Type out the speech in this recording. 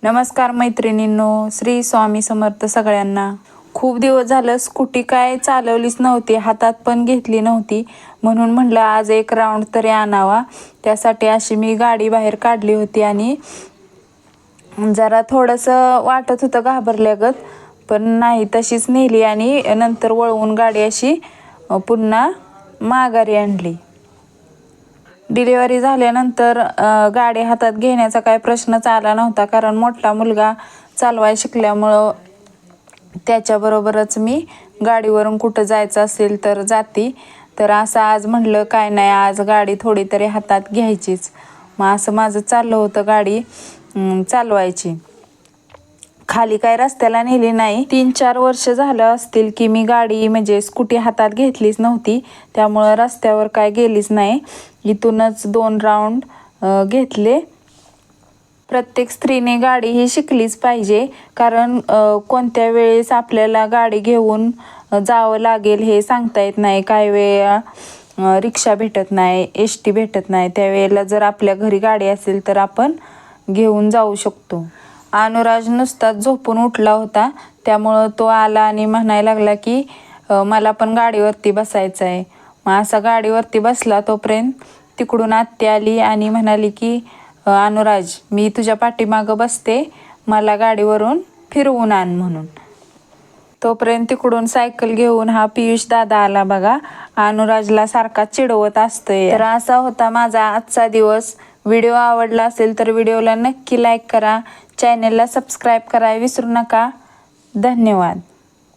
नमस्कार मैत्रिणींनो, श्री स्वामी समर्थ सगळ्यांना। खूप दिवस झालं स्कूटी काय चालवलीच नव्हती, हातात पण घेतली नव्हती, म्हणून म्हटलं आज एक राऊंड तरी आणावा। त्यासाठी अशी मी गाडी बाहेर काढली होती आणि जरा थोडंसं वाटत होतं घाबरल्यागत, पण नाही तशीच नेली आणि नंतर वळवून गाडी अशी पुन्हा माघारी आणली। डिलिव्हरी झाल्यानंतर गाडी हातात घेण्याचा काय प्रश्नच आला नव्हता, कारण मोठा मुलगा चालवायला शिकल्यामुळं त्याच्याबरोबरच मी गाडीवरून कुठं जायचं असेल तर जाते। तर असं आज म्हटलं काय नाही, आज गाडी थोडी तरी हातात घ्यायचीच। मग असं माझं चाललं होतं गाडी चालवायची। खाली काय रस्त्याला नेली नाही। 3-4 वर्ष झालं असतील की मी गाडी म्हणजे स्कूटी हातात घेतलीच नव्हती, त्यामुळं रस्त्यावर काय गेलीच नाही। इथूनच 2 राऊंड घेतले। प्रत्येक स्त्रीने गाडी ही शिकलीच पाहिजे, कारण कोणत्या वेळेस आपल्याला गाडी घेऊन जावं लागेल हे सांगता येत नाही। काही वेळा रिक्षा भेटत नाही, एस टी भेटत नाही, त्यावेळेला जर आपल्या घरी गाडी असेल तर आपण घेऊन जाऊ शकतो। अनुराज नुसताच झोपून उठला होता, त्यामुळं तो आला आणि म्हणायला लागला की मला पण गाडीवरती बसायचं आहे। मग असा गाडीवरती बसला तोपर्यंत तिकडून आत्या आली आणि म्हणाली की अनुराज, मी तुझ्या पाठीमागं बसते, मला गाडीवरून फिरवून आण म्हणून। तोपर्यंत तिकडून सायकल घेऊन हा पियुष दादा आला बघा, अनुराजला सारखा चिडवत असतोय। तर असा होता माझा आजचा दिवस। व्हिडिओ आवडला असेल तर व्हिडिओला नक्की लाईक करा, चॅनेलला सबस्क्राईब करायला विसरू नका। धन्यवाद।